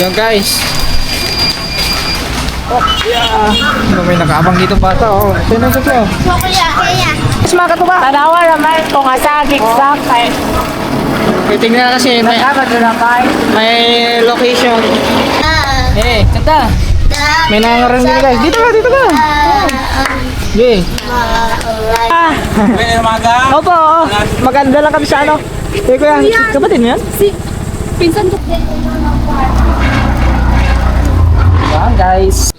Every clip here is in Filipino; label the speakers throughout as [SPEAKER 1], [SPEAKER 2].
[SPEAKER 1] Yan guys. Oh, yeah. May nakaabang dito bata. Oh, sino sa ko? Mas maka to ba?
[SPEAKER 2] Tanawa naman kung asa gigsak kay
[SPEAKER 1] Okay, tingnan na kasi may location. Eh, kata. May nangarang dito guys. Dito ka. Okay. Opo, maganda lang kami sa ano. Eh, kuya, kapatid mo yan?
[SPEAKER 2] pinsan ko.
[SPEAKER 1] Yan guys.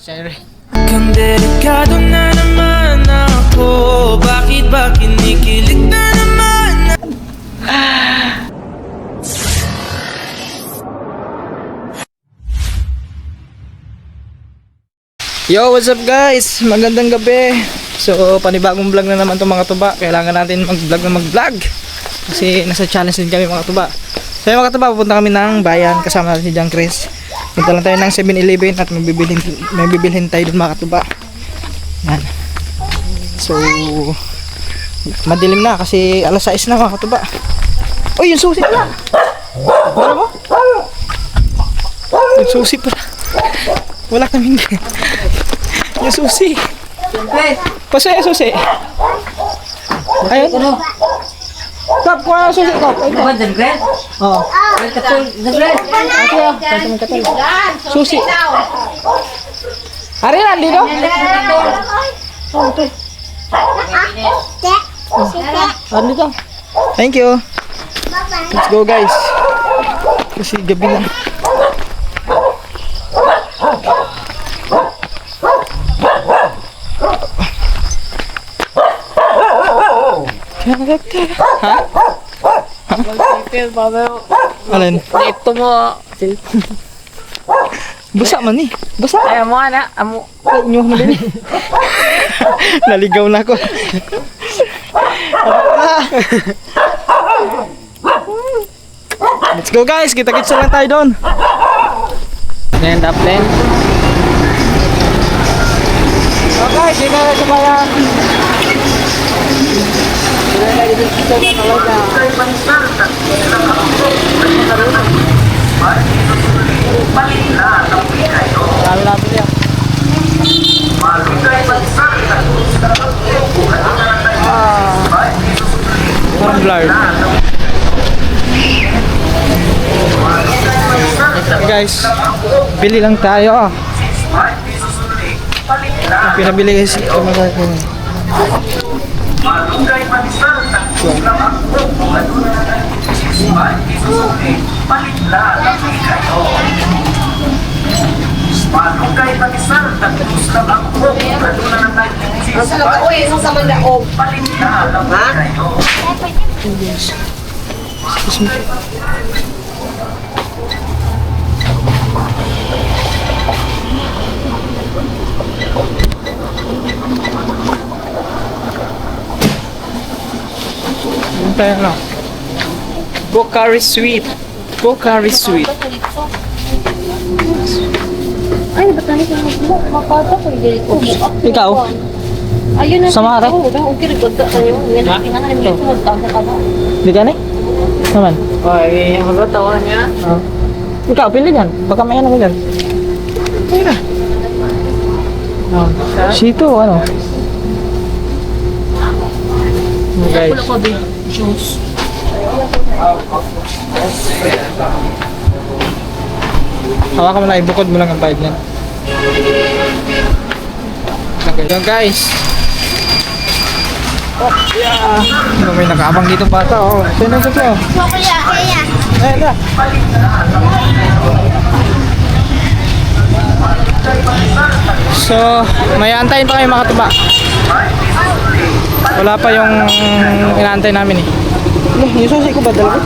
[SPEAKER 3] Kung delikado na naman ako, bakit ba kinikilig na naman?
[SPEAKER 1] Yo, what's up guys? Magandang gabi. So, panibagong vlog na naman itong mga tuba. Kailangan natin mag-vlog. Kasi nasa challenge din kami mga tuba. So, mga tuba, pupunta kami ng bayan. Kasama natin si John Chris. Punta lang tayo ng 7-Eleven at may bibilhin tayo dun mga tuba. Yan. So, madilim na kasi alas 6 na mga tuba. Uy, yung susi pala. Wala mo? Yung susi pala. Wala kaming yung susi. Paso yung susi. Ayun. Kap, kuha yung susi, Kap.
[SPEAKER 2] Ba dagret?
[SPEAKER 1] Oo.
[SPEAKER 2] Dagret.
[SPEAKER 1] Susi. Ari na, dito? Ari dito. Thank you. Let's go guys. Kasi gabi na. Ha? Alin?
[SPEAKER 2] Ito mo.
[SPEAKER 1] Basa man eh. Basa.
[SPEAKER 2] Ay mo ana, amo.
[SPEAKER 1] Ay, nyo mo din. Naligaw na ako. Let's go guys. Kita-kits lang tayo doon.
[SPEAKER 2] Stand up then.
[SPEAKER 1] Okay, sige na sa bayan. Parang blurred. Guys, bili lang tayo. Pinabili kasi
[SPEAKER 4] Malunggay panisal ng lang ako palitla ng kayo. Malunggay panisal ng lang ako kaduna ng palitla ng kayo.
[SPEAKER 1] tayo na. Bocari Sweet. Bocari Sweet.
[SPEAKER 5] Ay, ba't na ito makata ko dito?
[SPEAKER 1] Ikaw?
[SPEAKER 5] Ayun na.
[SPEAKER 1] Samara?
[SPEAKER 5] Oo, okay, rigod ka kayo. Ngayon, kinangan mo ito, magtama ka ba?
[SPEAKER 1] Di ka na? Naman?
[SPEAKER 2] Ay, ang tawa niya.
[SPEAKER 1] Ikaw, pili yan. Baka may ano mo yan. Ayun na. Sito, ano? Guys.
[SPEAKER 2] Wala ko din. Juice.
[SPEAKER 1] Hawakan mo na, ibukod mo lang ang bayad niyan. Yan guys. Oh, yeah. May nakaabang dito bata. Oh, sino sa ko? Ayun na. So, may antayin pa kayo mga tuba. Wala pa yung inaantay namin eh. Yung susi ko ba dalawa?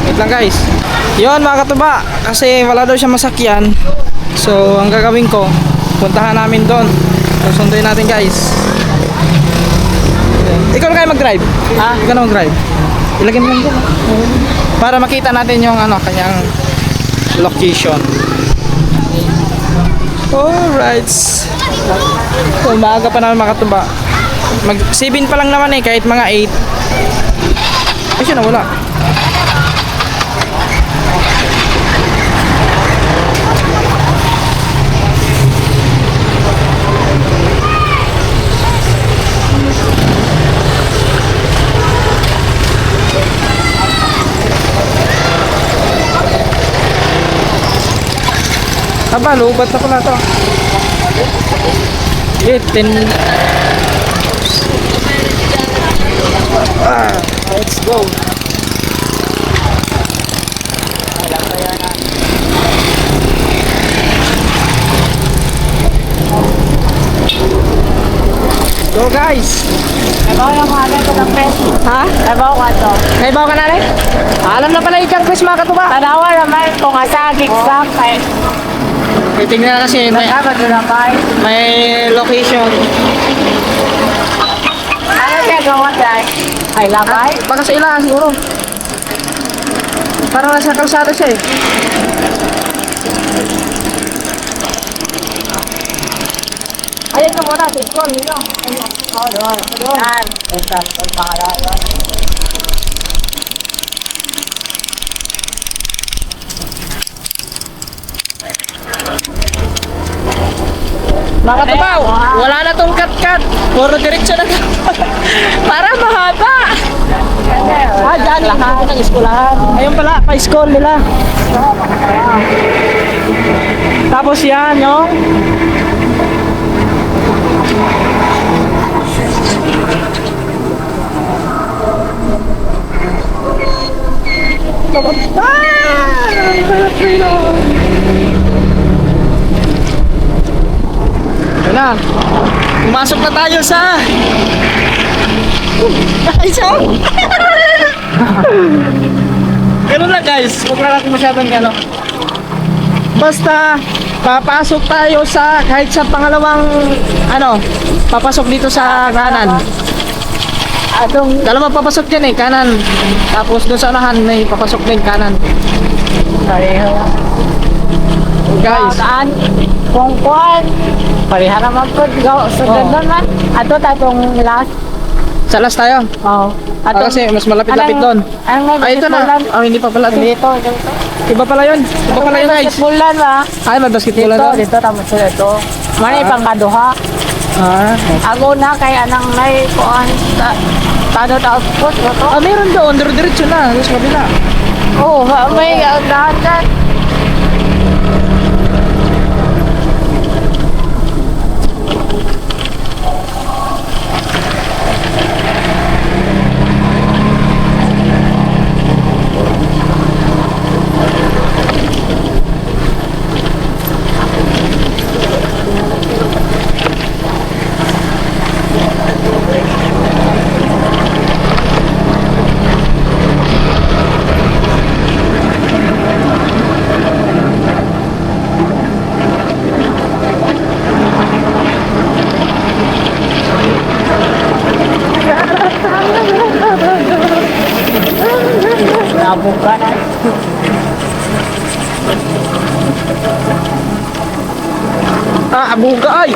[SPEAKER 1] Wait lang guys. Yun mga katuba, kasi wala daw siya masakyan. So ang gagawin ko, puntahan namin doon. Susunduin natin guys. Ikaw na kayo mag-drive? Ha? Ikaw na mag-drive? Ilagay mo lang doon. Para makita natin yung ano, kanyang location. Alright. So, maaga pa namin mga katuba. Mag 7 pa lang naman eh, kahit mga 8. Ay, siya nawala. Aba, lubat na pala to. 10. Let's go. Go guys.
[SPEAKER 5] Nabaw yung mga ganito ng press.
[SPEAKER 1] Ha?
[SPEAKER 5] Nabaw ka to.
[SPEAKER 1] May bawa ka na rin? Alam na pala yung Chris mga katuba.
[SPEAKER 5] Tanawa naman kung asa, gigsak. Ay,
[SPEAKER 1] Okay, tingnan na kasi may,
[SPEAKER 5] dapat doon naman.
[SPEAKER 1] may location.
[SPEAKER 5] Ano siya gawa dyan? Ay, labay?
[SPEAKER 1] Baka sa ilahan siguro. Parang nasa kalsada siya eh.
[SPEAKER 5] Ayun na muna, tikon nyo. Oo, doon. Yan. Ito, ang pangalan.
[SPEAKER 1] Mga katubaw, wala na tong cut-cut. Puro diretso na to. Para mahaba. Dyan lang ako ng eskulahan. Ayun pala, pa-school nila. Tapos yan, yung Ayun na. Pumasok na tayo sa ay, so ganun lang guys. Huwag na natin masyadong gano'n. Basta papasok tayo sa kahit sa pangalawang papasok dito sa kanan.
[SPEAKER 5] Atong
[SPEAKER 1] Dalawa papasok dyan eh, kanan. Tapos doon sa unahan may papasok din kanan.
[SPEAKER 5] pareho.
[SPEAKER 1] Guys,
[SPEAKER 5] Saan? Kung kuwan. Pareha naman po. Sa gandun man. Ato tatong last.
[SPEAKER 1] sa last tayo.
[SPEAKER 5] Oo.
[SPEAKER 1] Kasi mas malapit-lapit doon.
[SPEAKER 5] Ang
[SPEAKER 1] Ay, ito na. Oh, hindi pa pala.
[SPEAKER 5] Dito.
[SPEAKER 1] Iba pala yun. Iba pala yun guys.
[SPEAKER 5] Basketballan ba?
[SPEAKER 1] Ay, may basketball na
[SPEAKER 5] Dito,
[SPEAKER 1] doon.
[SPEAKER 5] dito. Tama sila ito. Mani pang kaduha.
[SPEAKER 1] Ah,
[SPEAKER 5] Ako na kay anang may kuan. Tado ta output.
[SPEAKER 1] ah, meron doon. Diretso na. Sa kabila.
[SPEAKER 5] Oo, may dahan dyan. Nabog ka na.
[SPEAKER 1] Abog ka ay.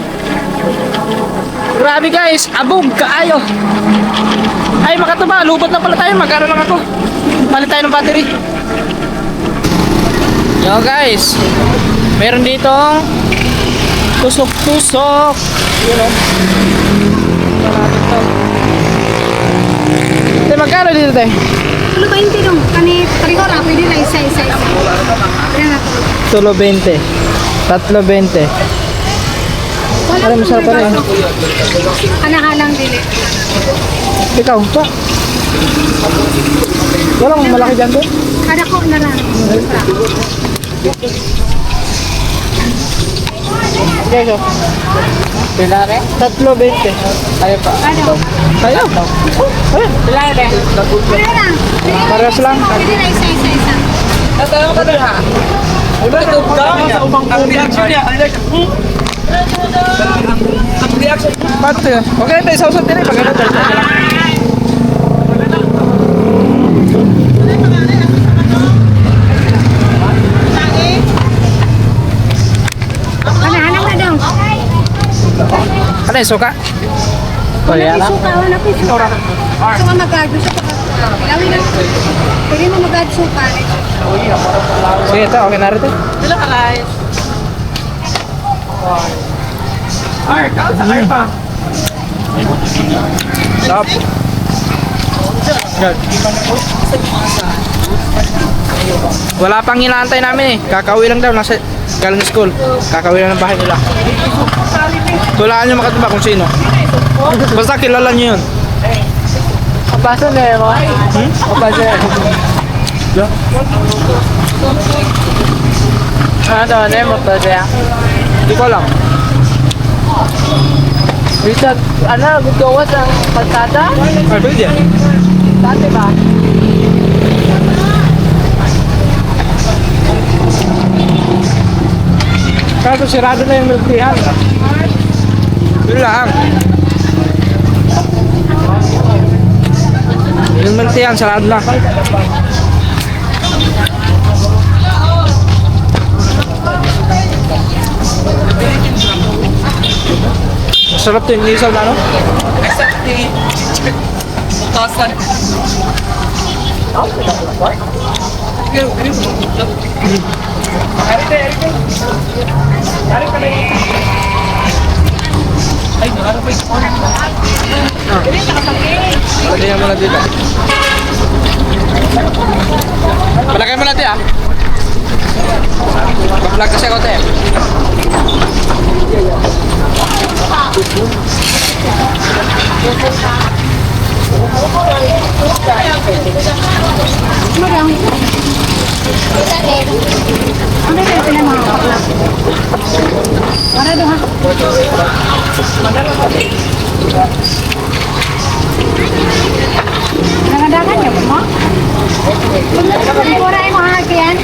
[SPEAKER 1] Grabe guys, abog kaayo. Ay makatuba, lubot na pala tayo. Magkano lang ako. Palit tayo ng battery. Yo guys, meron ditong tusok-tusok. Yun o. Te, magkano dito te?
[SPEAKER 6] Ano ba yung tinong? Kani, pareho ra, pwede na isa-isa. Kaya na to.
[SPEAKER 1] Tulo 20. Tatlo 20. Alam mo sarap pa rin.
[SPEAKER 6] Kanahalang dili.
[SPEAKER 1] Ikaw, pa. Walang malaki dyan to.
[SPEAKER 6] Kada ko na lang.
[SPEAKER 1] Okay, so.
[SPEAKER 5] Pila rin?
[SPEAKER 1] Tatlo 20. Ayaw pa.
[SPEAKER 6] Ano?
[SPEAKER 1] Ayaw. Ayun.
[SPEAKER 5] Pila rin?
[SPEAKER 6] Pareho lang.
[SPEAKER 1] Parehas lang.
[SPEAKER 6] Pwede na isa-isa.
[SPEAKER 1] Tatanong ka doon ha. Ano ba ito? Ang reaction niya. Ang reaction. Ba't yun? Okay, tayo sa usap din eh. Pag ano tayo.
[SPEAKER 6] Kanahalang na daw.
[SPEAKER 1] Ano yung suka?
[SPEAKER 6] Wala yung suka, wala yung suka. Gusto ka mag-add, gusto ka ilawin na. Pwede mo mag-add suka.
[SPEAKER 1] Sige, ito. Okay na rin ito.
[SPEAKER 2] Sila ka guys.
[SPEAKER 1] Stop. Good. Wala pang inaantay namin eh. Kakauwi lang daw. Nasa galing school. Kakauwi lang ng bahay nila. Tulaan nyo makataba kung sino. Basta kilala nyo yun.
[SPEAKER 2] Kapaso na yun mo. Kapaso na yun. Ano to? Ano yung motor niya?
[SPEAKER 1] Hindi ko alam.
[SPEAKER 2] Bisa, ano, gugawas ang kalsada?
[SPEAKER 1] Ay, pwede yan.
[SPEAKER 2] Dati ba?
[SPEAKER 1] Kaso sirado na yung milkihan. Yun lang. Yung milkihan, sarado na. Masarap to yung lisaw na ano? Lagyan mo na dito. Palagay mo natin ah. Balag kasi ako te.
[SPEAKER 6] Marami. Ano yung sila mga kapla? Para doon ha. Nangadakan niyo ba mo? Pura yung mga hakian.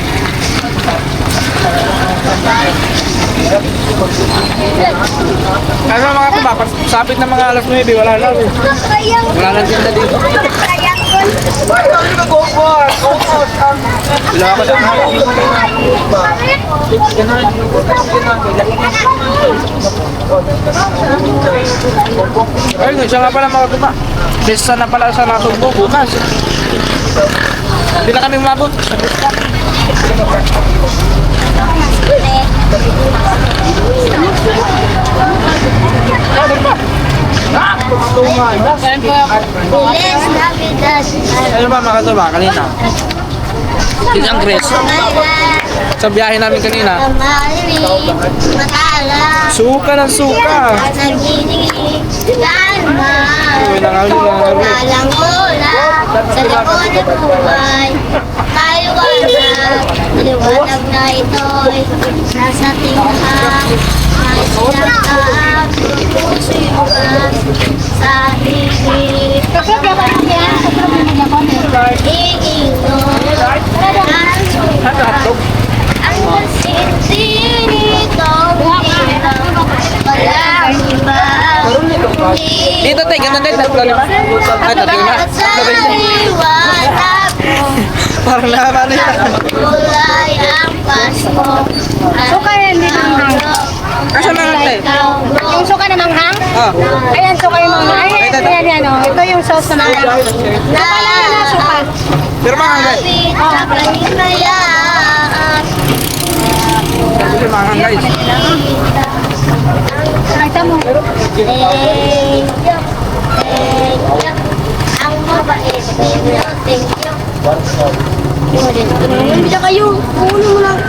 [SPEAKER 1] Kaya mga tuba, sapit na mga alas 9, wala na. Wala na tinda dito. Wala ka lang. Ayun, siya nga pala mga tuba. Besa na pala sa nasugbo bukas. Hindi na kami umabot. Ano ba mga tuba kanina? Isang Chris. Sa biyahe namin kanina. Suka ng suka. Uy, nangawi.
[SPEAKER 7] Walang ulam sa likod ng buhay. Liwanag na ito'y nasa tindahan. Ay sinakap, puso'y bukas sa higit.
[SPEAKER 6] Kasi gawin mo yan. Sa problema niya ko.
[SPEAKER 7] Ang masindi nitong ilaw, walang iba.
[SPEAKER 1] Dito tayo, ganun din. Tatlo naman. Ay, tatlo na.
[SPEAKER 7] Sa liwanag mo,
[SPEAKER 1] Parang naman na yun.
[SPEAKER 7] kulay ang Pasko.
[SPEAKER 6] Suka yan din ang hang.
[SPEAKER 1] Kasi naman tayo.
[SPEAKER 6] Yung suka na manghang?
[SPEAKER 1] Ah.
[SPEAKER 6] Ayan, suka yung manghang. Ay,
[SPEAKER 1] Ito.
[SPEAKER 6] ayan, yan o. Ito yung sauce na manghang. Wala na suka.
[SPEAKER 1] Pero mga guys.
[SPEAKER 7] Sa kahimayaan,
[SPEAKER 1] Kasi mga guys.
[SPEAKER 6] Nakita mo.
[SPEAKER 7] ang mabait ninyo, thank you. Bisa kayo, puno mo lang.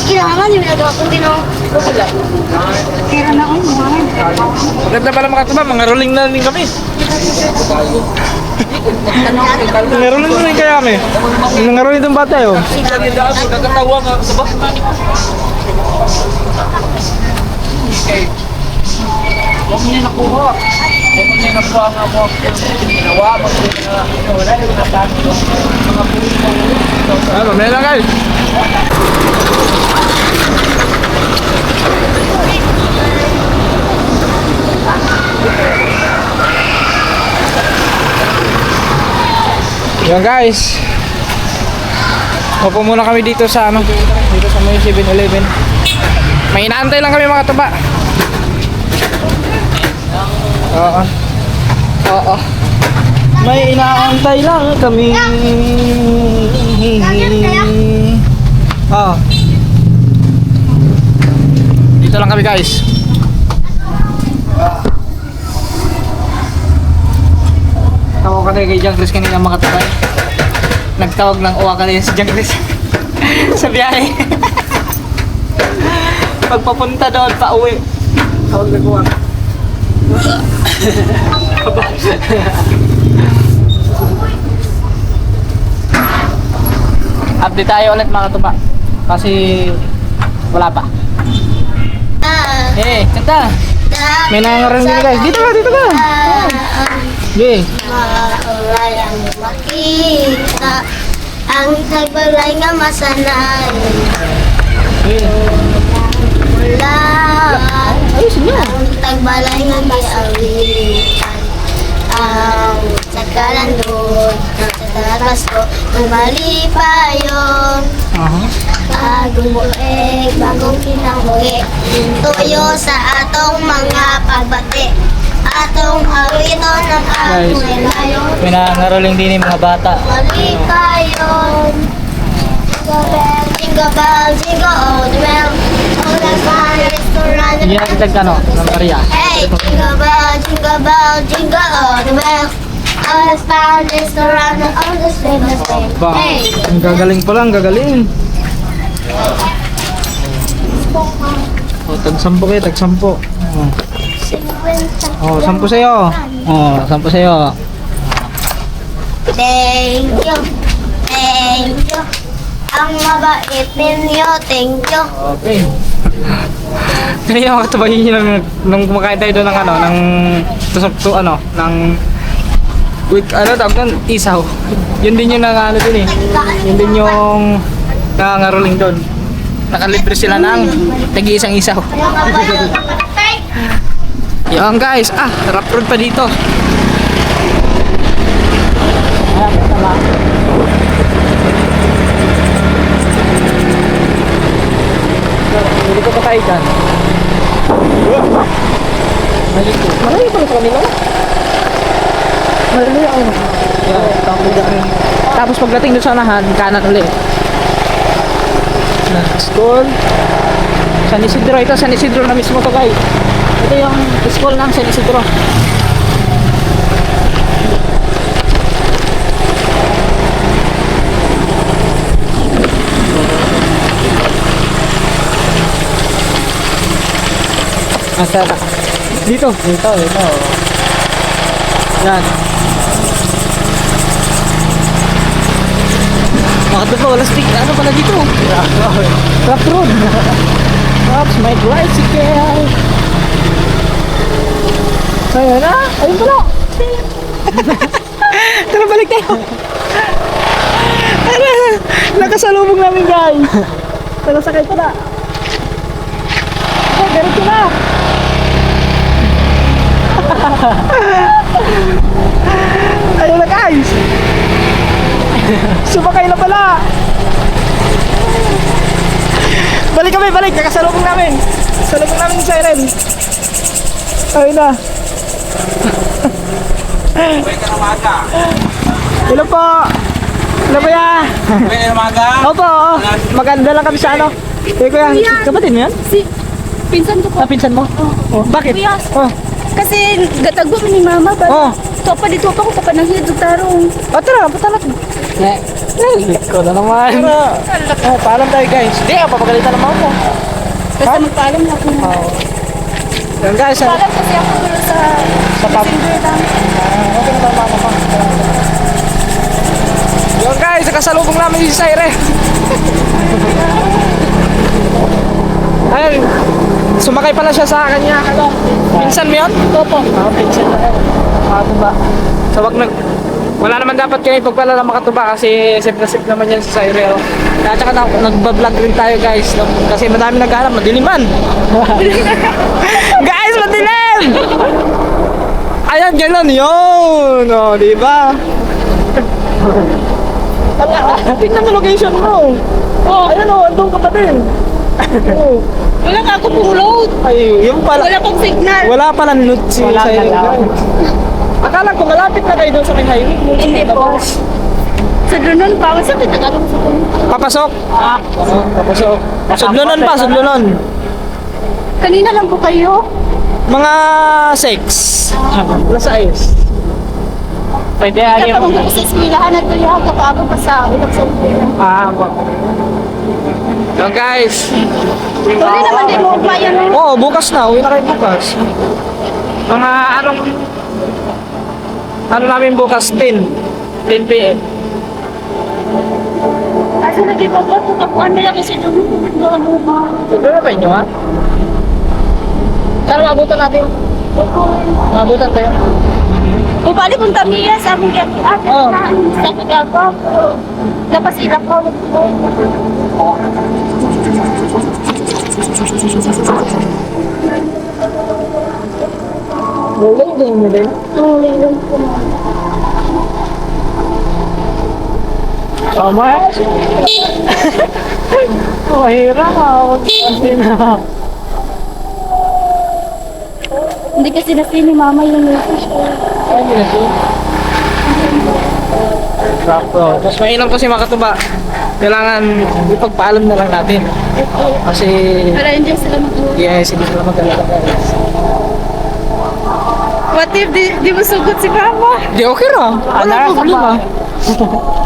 [SPEAKER 7] Kailangan yung nagawa kong ginawa.
[SPEAKER 6] Kira na ako.
[SPEAKER 1] Maganda pala mga tuba, mga rolling na rin kami. Mga rolling na rin kaya kami. Mga rolling itong bata yun. Nakatawa nga sa bata. Huwag niya nakuha. Huwag niya nakuha nga mo. Ginawa, wala yung nasabi ko. Ano, may lang guys. Yan guys. Upo muna kami dito sa ano, dito sa may 7-Eleven. May inaantay lang kami mga tuba. Oo. Oo. May inaantay lang kami. Oo. Dito lang kami guys. Tawag ka tayo kay John Chris kanina makatawag. Nagtawag ng uwa ka tayo si John Chris. Sa biyahe. Pagpapunta doon, pa uwi. Tawag na uwa. Update tayo ulit mga tuba. Kasi wala pa. Eh, kanta. May nangangaroon din guys. Dito ka, dito ka. Okay.
[SPEAKER 7] Mawalang makita ang tagbalay nga masanay. Wala ang tagbalay nga giawitan. Ang sakalandon sa taras ko ang malipayon. Bagong kinahugi tuyo sa atong mga pagbati. Atong awito ng atong ilayon.
[SPEAKER 1] May nangangaroling din yung mga bata.
[SPEAKER 7] Malipayon. Jingle bell, jingle all the bell. All the fun restaurant.
[SPEAKER 1] Hindi na kitag ano, ng Maria.
[SPEAKER 7] Hey, jingle bell, jingle all the bell. All the fun restaurant. All the sleigh, the sleigh.
[SPEAKER 1] Ba,
[SPEAKER 7] Hey.
[SPEAKER 1] ang gagaling pala, ang gagaling. Oh, tag-sampo kayo, tag-sampo. Oh, 10 sa'yo. Oh, 10 sa'yo.
[SPEAKER 7] Thank you. Thank you. Ang mabait ninyo. Thank you.
[SPEAKER 1] Okay. Kanina mga katubahin nyo nung kumakain tayo doon ng ano, ng tusok to ano, ng with ano tawag doon, isaw. Yun din yung ano din eh. Yun din yung nangangaroling doon. Nakalibre sila ng tagi-isang isaw. Yan guys, rough road pa dito. Hindi ko pa tayo dyan. Marami pala sa kanila. Marami ako. Tapos pagdating doon sa unahan, kanan ulit. School. San Isidro. Ito San Isidro na mismo to guys. Ito yung school ng San Isidro. Asa na? Dito. Dito. Yan. Makata pa, wala stick. Ano pala dito? Rough road. Rough my bicycle. So yun na. Ayun pala. Tara, balik tayo. Tara. Nakasalubong namin guys. Tara, sakay pala. Oh, ganito na. Ayun na guys. Sumakay na pala. Balik kami, balik. Nakasalubong namin. Salubong namin yung siren. Ayun na. Hello po. Hello po ya. Opo. Maganda lang kami sa ano. Kuya, kapatid mo yan?
[SPEAKER 6] Pinsan ko po.
[SPEAKER 1] Pinsan mo? Oh. Bakit?
[SPEAKER 6] Kuya.
[SPEAKER 1] Oh.
[SPEAKER 6] Kasi gatagbo ni mama ba?
[SPEAKER 1] Oh.
[SPEAKER 6] Topa dito pa ko papanahid og tarong.
[SPEAKER 1] Oh, tara, patalat mo. Liko na naman. Oh, paalam tayo guys. Hindi, papagalitan naman ako.
[SPEAKER 6] Kasi magpaalam na ako.
[SPEAKER 1] Oh. Yan guys,
[SPEAKER 6] Paalam kasi ako dito sa
[SPEAKER 1] pub.
[SPEAKER 6] messenger lang.
[SPEAKER 1] Okay na ba mama? Yan guys, nakasalubong namin si Saire. Ayun, sumakay pala siya sa kanya. Ano? Pinsan mo yun? Opo. Pinsan na yun. Makatuba. So wala naman dapat kayo pagpala ng makatuba kasi safe na safe naman yan sa Saire. At saka nagbablog rin tayo guys. Kasi madami naghahanap, madiliman. Guys, madilim! Ayan, ganun yun. O, diba? Tingnan mo location mo. Oh, ayan o, andun ka pa din. Oh.
[SPEAKER 6] Wala ka ako pulot.
[SPEAKER 1] Ay, yung pala.
[SPEAKER 6] Wala pang signal.
[SPEAKER 1] Wala pala note si Saire. Akala ko malapit na kayo doon sa may highway.
[SPEAKER 5] Hindi po. Sa dunon pa, sa Tagalog sa dunon.
[SPEAKER 1] Papasok? Papasok. Sudlunon pa, sudlunon.
[SPEAKER 5] Kanina lang po kayo.
[SPEAKER 1] Mga 6. Plus ayos.
[SPEAKER 2] Pwede ani
[SPEAKER 5] Kapag
[SPEAKER 2] mo.
[SPEAKER 5] ako sa eskwelahan na tayo, kapag pa sa ilog sa
[SPEAKER 2] Ah,
[SPEAKER 1] So guys.
[SPEAKER 5] Tuloy naman din mo pa yan.
[SPEAKER 1] Oo, bukas na. Uwi na kayo bukas.
[SPEAKER 2] mga anong
[SPEAKER 1] Ano namin bukas? 10
[SPEAKER 2] 10 p.m.
[SPEAKER 5] Kasi nag-iba po, kapuan nila kasi dunon.
[SPEAKER 1] Sudlo na ba inyo ha? Saan mabutan natin? Mabutan tayo.
[SPEAKER 5] Kung bali kung tamiya sa among gabi,
[SPEAKER 1] Oo.
[SPEAKER 5] sa kagawa, dapat sila ko.
[SPEAKER 1] Bulan din mo din.
[SPEAKER 2] Tama. Mahirap ako. Kasi na.
[SPEAKER 5] Hindi kasi nasi ni mama yung message ko.
[SPEAKER 1] Sakto. Mas mainam kasi makatuba. Kailangan ipagpaalam na lang natin. Kasi,
[SPEAKER 5] Para hindi sila mag-uwi.
[SPEAKER 1] yes, hindi sila mag-alala guys.
[SPEAKER 5] What if di mo sugot si mama?
[SPEAKER 1] Di okay lang. Wala problema.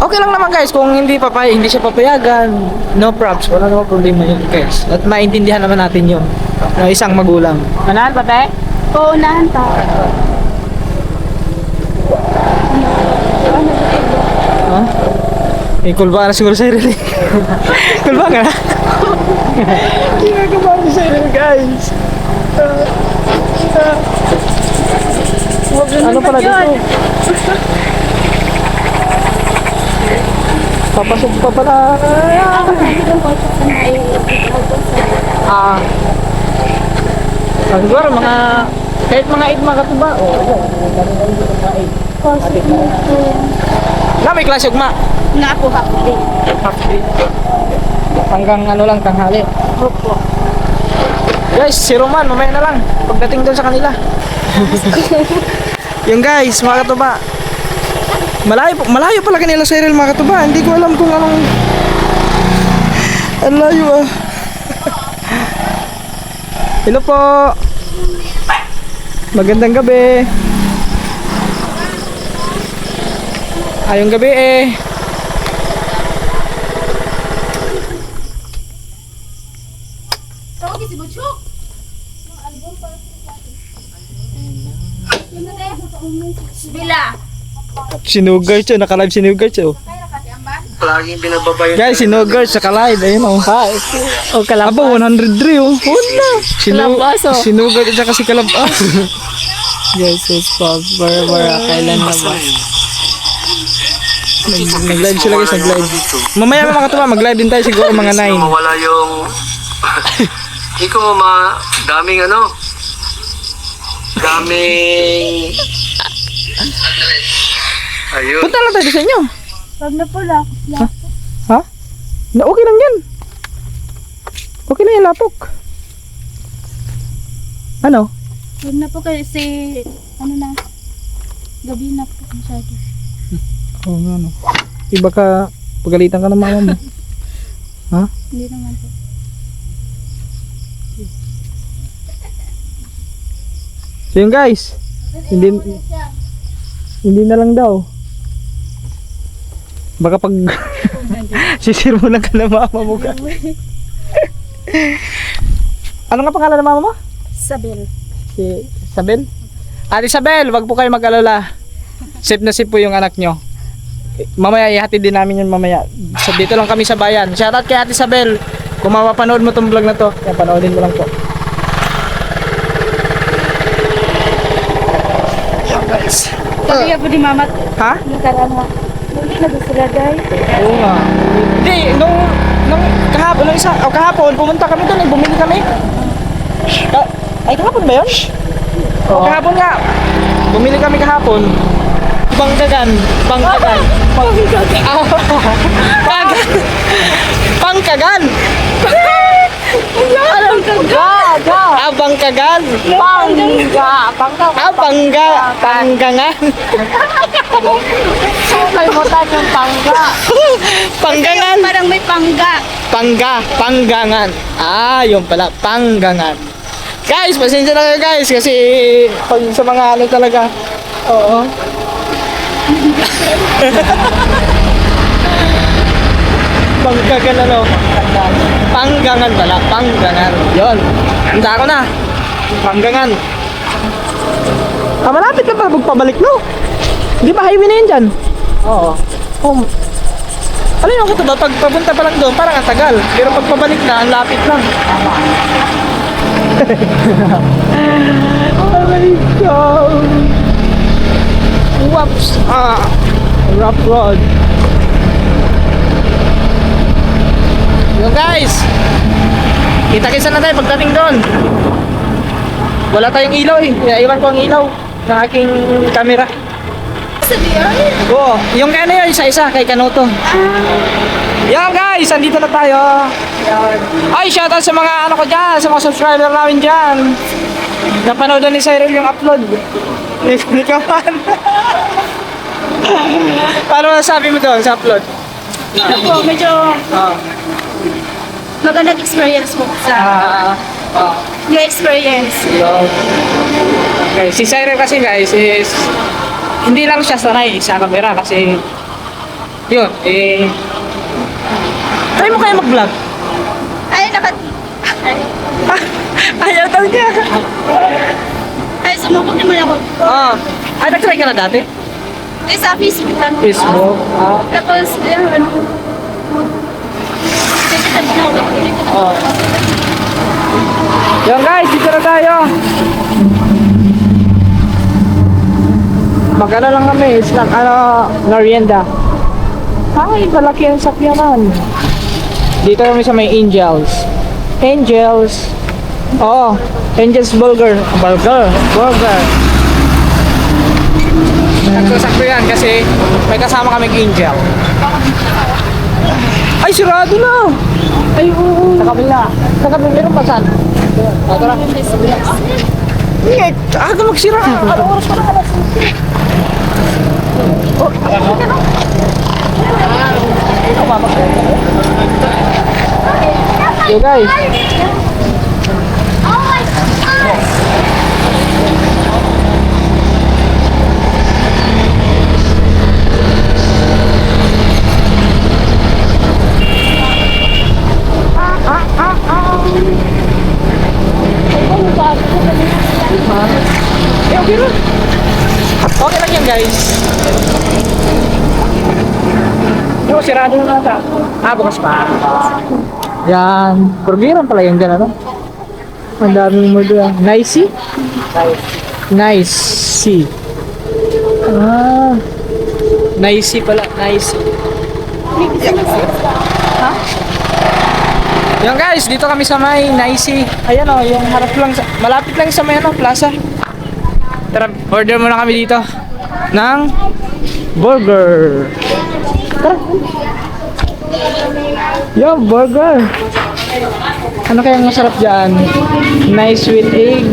[SPEAKER 1] Okay lang naman guys kung hindi siya papayagan. No props, wala namang problema yun guys. At maintindihan naman natin yun. No, isang magulang.
[SPEAKER 2] Manahan pa tayo?
[SPEAKER 5] Oo, nahan ta.
[SPEAKER 1] Ha? Eh, kulba na siguro sa Irene. Kulba nga na. Hindi nga kulba na sa Irene guys. Ano pala dito? Papasok pa pala. Siguro mga kahit mga 8 mga katuba. Na may klase ugma.
[SPEAKER 5] Nga po, happy.
[SPEAKER 1] Hanggang ano lang tanghali.
[SPEAKER 5] Opo.
[SPEAKER 1] Guys, si Roman, mamaya na lang. Pagdating doon sa kanila. Yung guys, mga katuba. Malayo pala kanila sa Irel, mga katuba. Hindi ko alam kung anong... Ang layo ah. Hello po. Magandang gabi. Ayong gabi eh.
[SPEAKER 5] Bila.
[SPEAKER 1] Sinugar siya, naka-live sinugar siya.
[SPEAKER 4] Laging binababayan.
[SPEAKER 1] Guys, sinugar sa ka-live. Ayun oh.
[SPEAKER 2] O kalabas.
[SPEAKER 1] Aba, 103 oh. Wala.
[SPEAKER 2] Kalabas, oh.
[SPEAKER 1] Sinugar siya kasi kalabas.
[SPEAKER 2] Jesus, para kailan na ba?
[SPEAKER 1] Nag-live sila guys, nag-live. Mamaya mga katuwa, mag-live din tayo siguro mga 9.
[SPEAKER 4] Mawala yung... Iko daming ano? Daming... Ayun.
[SPEAKER 1] Punta lang tayo sa inyo.
[SPEAKER 5] Wag na po lang.
[SPEAKER 1] Ha? Na okay lang yan. Okay na yan, lapok. Ano?
[SPEAKER 5] Wag na po kasi, ano na, gabi na po masyado.
[SPEAKER 1] Oo nga no. Iba ka, pagalitan ka ng mama mo. Ha?
[SPEAKER 5] Hindi naman po.
[SPEAKER 1] So yun guys, hindi na lang daw. Baka pag sisir mo lang ka ng mama mo ka. Ano nga pangalan ng mama mo?
[SPEAKER 5] Sabel.
[SPEAKER 1] Si Isabel? Ate Isabel, wag po kayo mag-alala. Safe na safe po yung anak nyo. Mamaya, ihatid din namin yun mamaya. Dito lang kami sa bayan. Shoutout kay Ate Isabel. Kung mapapanood mo tong vlog na to, kaya panoodin mo lang po. Yan guys.
[SPEAKER 5] Sabi po di mama,
[SPEAKER 1] Ha?
[SPEAKER 5] nakaraan nga. Hindi na gusto sila guys.
[SPEAKER 1] Oo nga. Hindi, nung kahapon, pumunta kami doon, bumili kami. Ay, kahapon ba yun? Oo. Kahapon nga. Bumili kami kahapon. Pangkagan. Pangkagan. Pangkagan. Pangkagan. Bangkagan. Panggangan.
[SPEAKER 5] Kalimutan yung pangga.
[SPEAKER 1] Panggangan.
[SPEAKER 6] Parang may pangga.
[SPEAKER 1] Panggangan. Yung pala, panggangan. Guys, pasensya na kayo guys kasi pag sa mga ano talaga. Oo. Panggangan ano? Panggangan pala, panggangan. Yon. Handa ko na. Panggangan. Malapit ka pa magpabalik, no? Di ba highway na yun dyan? Oo. Alam mo ko ba, pag papunta pa lang doon, parang ang tagal. Pero pag pabalik na, ang lapit lang. Oh my God! Whoops! Rough road. Yun guys! Kita-kisa na tayo pagdating doon. Wala tayong ilaw eh. Iwan ko ang ilaw ng aking camera. Oo, yung ano yun, isa-isa kay Kanuto. Yan guys, andito na tayo. Ay, shoutout sa mga ano ko dyan, sa mga subscriber namin dyan. Napanood ni Cyril yung upload. Ni Kaman. Paano nasabi mo doon sa upload?
[SPEAKER 6] Ano po, medyo magandang experience po sa new experience.
[SPEAKER 1] Okay, si Cyril kasi guys is hindi lang siya sanay sa camera kasi yun, try mo kaya mag-vlog?
[SPEAKER 6] Ay,
[SPEAKER 1] Ayaw talaga.
[SPEAKER 6] Ay, sumubok naman ako.
[SPEAKER 1] Ay, nag-try ka na dati?
[SPEAKER 6] Ay, sa Facebook lang.
[SPEAKER 1] Facebook?
[SPEAKER 6] Tapos, ano,
[SPEAKER 1] Yan guys, dito na tayo. Magano lang kami, snack, merienda. Ay, malaki ang sakyanan. Dito kami sa may Angels. Oo, Angels Burger. Sakto yan kasi may kasama kaming Angel. Ay, sirado na! Ay, oo. Sa kabila. Meron pa saan? Tara. Hindi, aga magsira. Ano oras pa na ka? Yo guys. Okay lang yan guys. Yung sirado na nata. Bukas pa. Yan. Kurgiran pala yung dyan, ano? Ang daming mo doon. Nice. Nice pala. Nice. Yan guys, dito kami sa may Nice. Ayan o, yung harap lang, malapit lang sa may plaza. Tara, order muna kami dito ng burger. Tara. Yo, burger. Ano kayang masarap dyan? Nice with egg.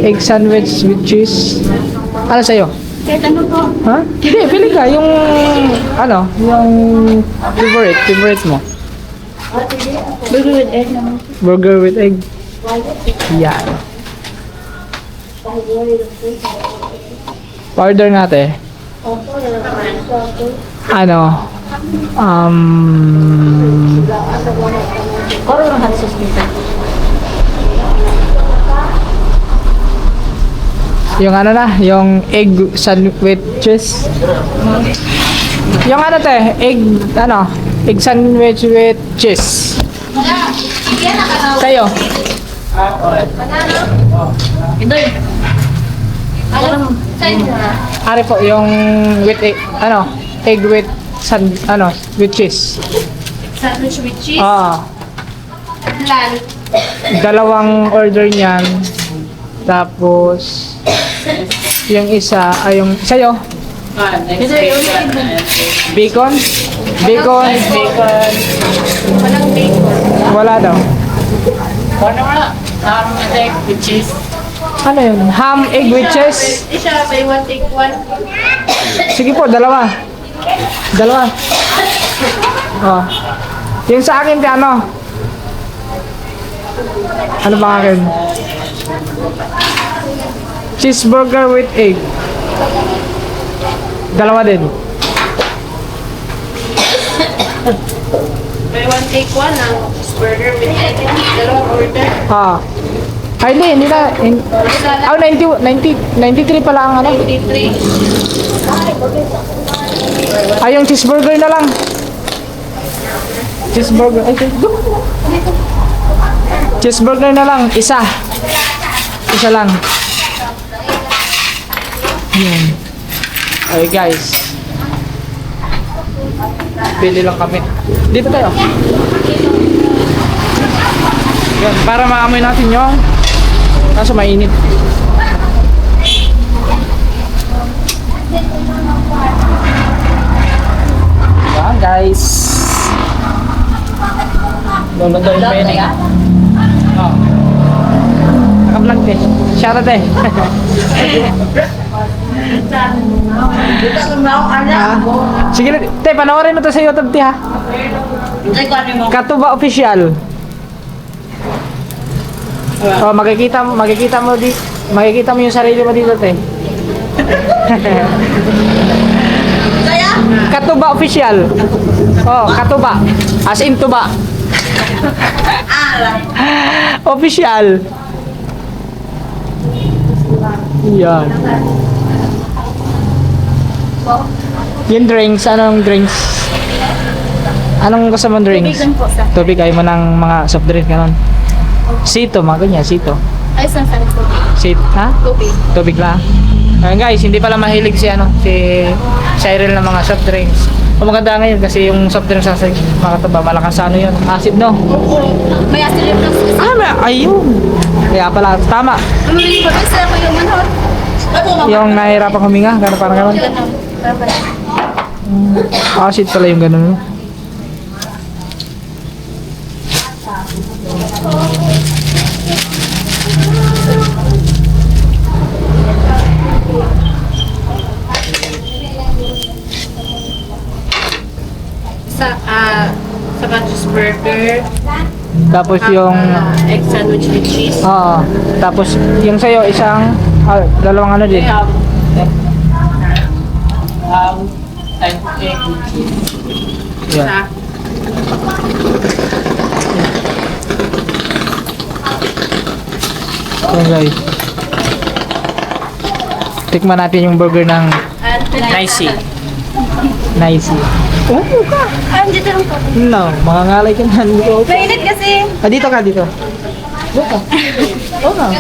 [SPEAKER 1] Egg sandwich with cheese. Ano sa'yo?
[SPEAKER 6] kahit ano po.
[SPEAKER 1] Ha? Hindi, pili ka. Yung, yung favorite mo.
[SPEAKER 6] Burger with egg naman.
[SPEAKER 1] Burger with egg. Yan. Order natin. Yung yung egg sandwiches. Yung egg sandwich with cheese. Sa'yo? Ari po, yung with egg, egg with with cheese.
[SPEAKER 6] Sandwich with cheese. Plan.
[SPEAKER 1] Dalawang order niyan. Tapos, yung isa, yung sa'yo? Bacon?
[SPEAKER 6] Walang bacon.
[SPEAKER 1] Wala daw.
[SPEAKER 5] Egg with cheese.
[SPEAKER 1] Ano yun? Ham, egg with cheese.
[SPEAKER 5] Siya, may 1 take 1.
[SPEAKER 1] Sige po, dalawa. Dalawa. Oh. Yung sa akin, di ano? Ano ba akin? Cheeseburger with egg. Dalawa din.
[SPEAKER 5] May 1 take 1 ang burger with egg. Dalawang order.
[SPEAKER 1] Ah. Ay, hindi na. Oh, 93 pala ang ano.
[SPEAKER 5] 23.
[SPEAKER 1] Ay, yung cheeseburger na lang. Cheeseburger. Ay, cheeseburger na lang. Isa. Isa lang. Yan. Okay, guys. Pili lang kami. Dito tayo. Yan, para maamoy natin yung kaso mainit. Yan, guys. Lolo daw yung pwede. Oh. Naka-vlog din. Shoutout eh. Sige, te, panoorin mo to sa YouTube, ti, ha? Katuba Official. Oh, makikita mo yung sarili mo dito, te. Katuba Official. Oh, Katuba. As in tuba. Official. Yan. Yung drinks, anong drinks? Anong gusto mong drinks? Tubig, ayaw mo ng mga soft drink, ganon. Sito, mga ganyan, sito.
[SPEAKER 5] Ay, saan po?
[SPEAKER 1] Sit, ha?
[SPEAKER 5] Tubig.
[SPEAKER 1] Tubig lang. Ayun guys, hindi pala mahilig si Cyril ng mga soft drinks. O maganda ngayon kasi yung soft drinks sa mga katuba, malakas sa ano yun, acid, no?
[SPEAKER 5] May acid reflux.
[SPEAKER 1] Ayun. Kaya pala, tama.
[SPEAKER 5] Mamili ko sa ko yung manhot.
[SPEAKER 1] Yung nahihirapan huminga, gano'n parang gano'n. Acid pala yung gano'n, no?
[SPEAKER 5] Sa cheeseburger.
[SPEAKER 1] Tapos yung
[SPEAKER 5] Egg sandwich with cheese.
[SPEAKER 1] oo. Tapos yung sa'yo isang dalawang ano din. Yan. Yan guys. Tikman natin yung burger ng Nicey. Nicey. Oh, ka.
[SPEAKER 5] Dito lang po.
[SPEAKER 1] No, mangangalay ka na.
[SPEAKER 5] Mainit kasi.
[SPEAKER 1] Dito ka, dito. Dito ka. Oo na.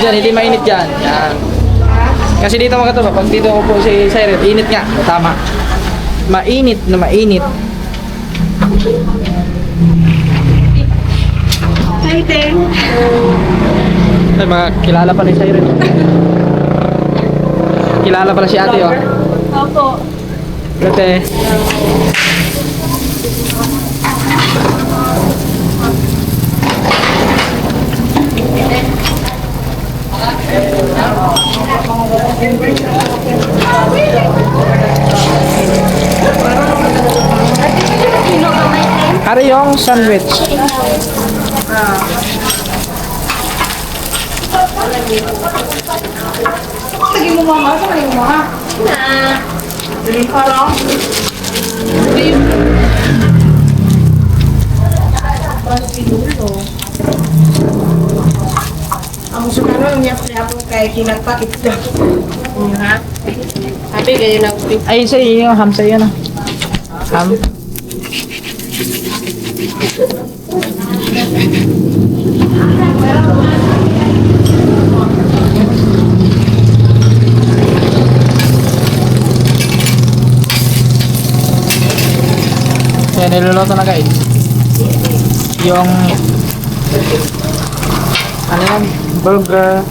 [SPEAKER 1] Yan, hindi mainit dyan. Yan. Kasi dito mga katuba, pag dito ko po si Cyril, init nga. Tama. Mainit na mainit.
[SPEAKER 5] Hi, Teng.
[SPEAKER 1] Ay, mga kilala pa ni Cyril. Kilala pala si ate, oh.
[SPEAKER 5] Opo.
[SPEAKER 1] Ate. Ano yung sandwich?
[SPEAKER 6] Lagi mo mama, saan yung mama? Parang. Ang gusto ko nun, niya po kay kinagpakit daw.
[SPEAKER 5] Ha? Sabi kayo nag
[SPEAKER 1] Ay, sa'yo yung ham sa'yo na. Ham. Yan, niluluto na guys. Yung ano yan? Burger.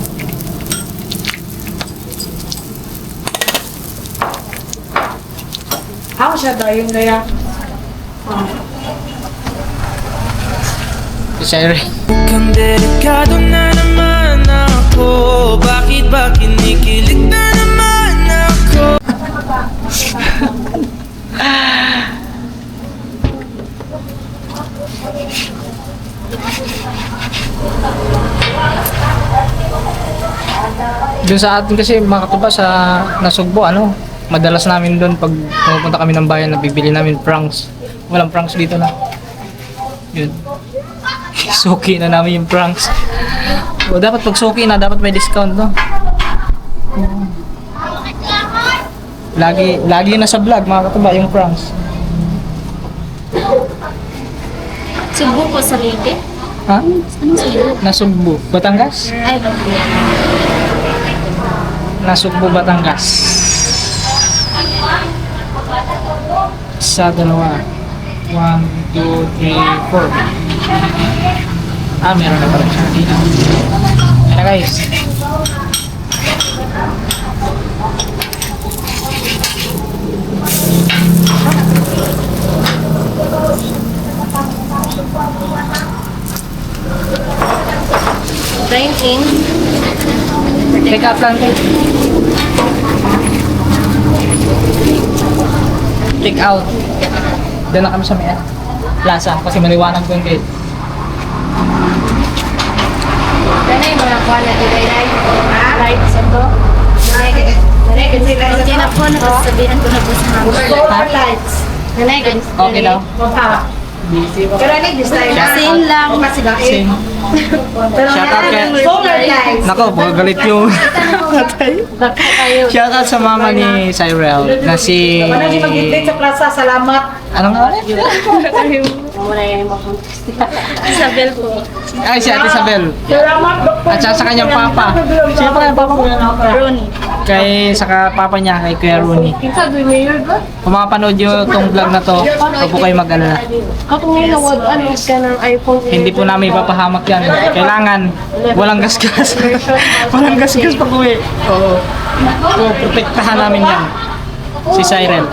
[SPEAKER 6] Ako siya daw yung gaya.
[SPEAKER 1] Si Siren.
[SPEAKER 3] Mukhang delikado na naman ako. Bakit ba kinikilig na naman ako?
[SPEAKER 1] Doon sa atin kasi mga katuba sa Nasugbo, ano, madalas namin doon pag pumupunta kami ng bayan, nabibili namin pranks. Walang pranks dito na. Yun. Suki na namin yung pranks. O dapat pag suki na, dapat may discount, no? Lagi na sa vlog mga katuba yung pranks.
[SPEAKER 7] Subo ko sa Leyte.
[SPEAKER 1] Ha?
[SPEAKER 7] Ano subo?
[SPEAKER 1] Nasugbo, Batangas?
[SPEAKER 7] Ay, bakit?
[SPEAKER 1] Nasugbo, Batangas. Sa dalawa. 1, 2, 3, 4. Ah, meron na pala siya dito. Ayan na guys.
[SPEAKER 7] Drinking.
[SPEAKER 1] Take out lang kayo. Take out. Doon na kami sa may plaza kasi maliwanag doon kayo.
[SPEAKER 7] Kaya yung mga kuha na light. Light sa to. Hindi na po, nakasabihan ko na po sa mga lights.
[SPEAKER 1] Okay daw.
[SPEAKER 7] Same lang.
[SPEAKER 1] Same. Shout out kay... Nako, galit yung... Shout out sa mama ni Cyrel na si...
[SPEAKER 6] sa plaza, salamat.
[SPEAKER 1] Anong nga ulit?
[SPEAKER 7] Isabel po.
[SPEAKER 1] Ay, si Ate Isabel.
[SPEAKER 6] Salamat, Dr.
[SPEAKER 1] At saka sa kanyang papa. Sino pa kanyang papa mo?
[SPEAKER 7] Ronnie.
[SPEAKER 1] Kay saka papa niya, kay Kuya Rooney.
[SPEAKER 6] Sabi mo yun ba?
[SPEAKER 1] Kung makapanood nyo itong vlog na to, huwag po kayo mag-alala.
[SPEAKER 6] Ako ngayon nawag, ka ng iPhone.
[SPEAKER 1] Hindi po namin ipapahamak yan. Kailangan, walang gasgas. Walang gasgas pag uwi. Oo. So, protektahan namin yan. Si Siren.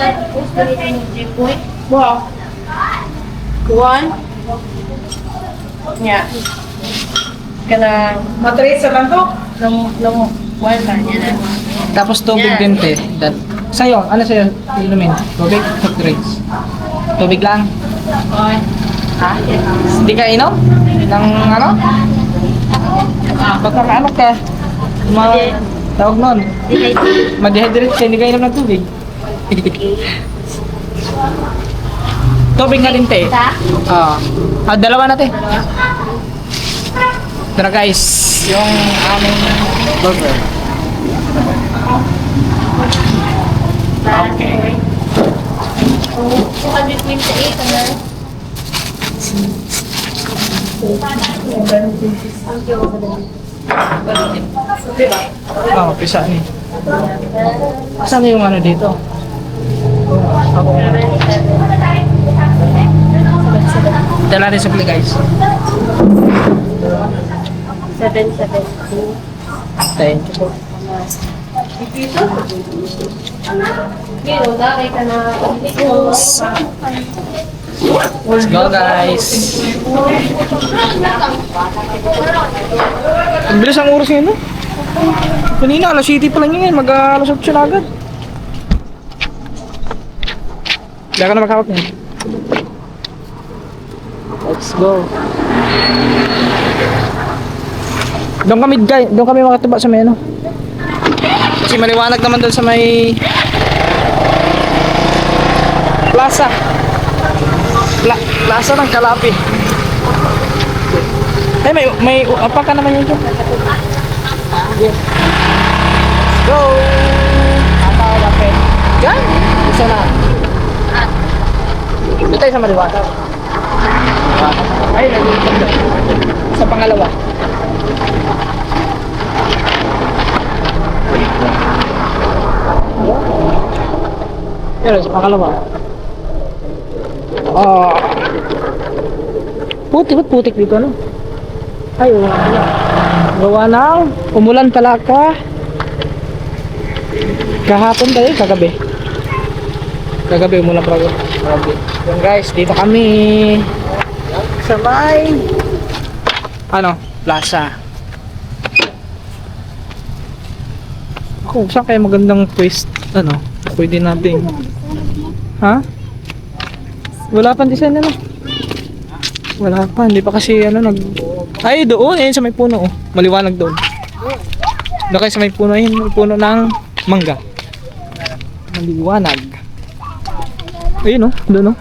[SPEAKER 6] Wow. One. Yeah. Kana matrace sa kanto? Nung wala niya na.
[SPEAKER 1] Tapos tubig din, te. Sa'yo, ano sa'yo? Inumin? Tubig? Soft drinks? Tubig lang? Ha? Hindi ka inom? Ng ano? Pagkakaano ka? Tawag nun? Ma-dehydrate ka, hindi ka inom ng tubig. Tubig na din, te. Dalawa na, te. Tara guys, yung aming burger. Okay.
[SPEAKER 7] 228 na.
[SPEAKER 1] Pisa ni. Asan na yung ano dito? Dala rin supli guys.
[SPEAKER 7] 770.
[SPEAKER 1] Thank you. Let's go guys. Ang bilis ang oras ngayon, no? Kanina, alas 7 pa lang yun ngayon. Mag-alas 8 na agad. Hindi ka na makakot ngayon. Let's go. Doon kami makatuba sa may ano. Kasi maliwanag naman doon sa may plaza. Plaza ng Kalapi. Ay, may apa ka naman yun dyan. Let's go! Kalapi. Diyan! Isa na. Dito tayo sa maliwanag. Ay, nag-iisip. Sa pangalawa. Pero sa pangalawa. Putik dito, no? Ay, wala. Gawa ng umulan pala ka. Kahapon tayo, kagabi. Kagabi umulan pala. Kagabi. Yan guys, dito kami. Sa may ano, plaza. Ako, saan kaya magandang pwesto, ano, pwede natin. Ha? Wala pang design ano? Wala pa, hindi pa kasi ano ay doon, ayun sa may puno oh. Maliwanag doon. Doon kayo sa may puno, ayun, may puno ng mangga. Maliwanag. Ayun oh, doon oh.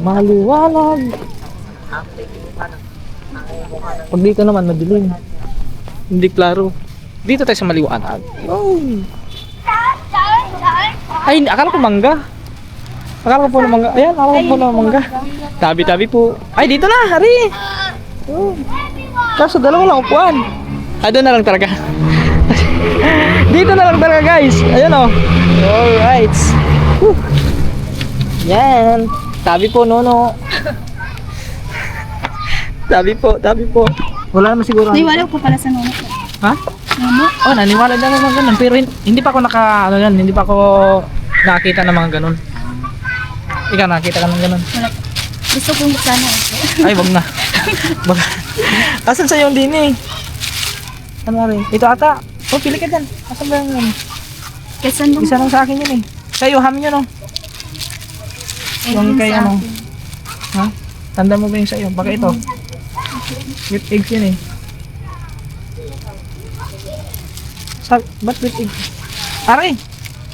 [SPEAKER 1] Maliwanag. Pag dito naman madilim. Hindi klaro. Dito tayo sa maliwanag. Oh. Ay, akala ko mangga. Akala ko po na mangga. Ayan, akala ko po na mangga. Tabi-tabi po. Ay, dito na, hari. Oh. Kaso dalawa lang upuan. Ah, doon na lang talaga. Dito na lang talaga, guys. Ayan oh. Alright. Whew. Yan. Tabi po, Nono. Tabi po, tabi po. Wala naman siguro.
[SPEAKER 6] Naiwala ko pala sa nono.
[SPEAKER 1] Ha?
[SPEAKER 6] Nono?
[SPEAKER 1] Oh, naniwala na naman ganun. Pero hindi pa ako hindi pa ako nakakita ng mga ganun. Ikaw nakakita ka ng ganun?
[SPEAKER 6] Wala. Gusto kong sana.
[SPEAKER 1] Ay, wag na. Wag. Asan sa yung din eh? Ano rin? Ito ata. Oh, pili ka dyan. Asan ba yung
[SPEAKER 6] Kaysa nung
[SPEAKER 1] isa lang sa akin yun eh. Sa'yo, ham yun oh. Yung kay ano? Ha? Tanda mo ba yung sa'yo? Baka ito. With eggs yun eh. Ba't with egg? Aray!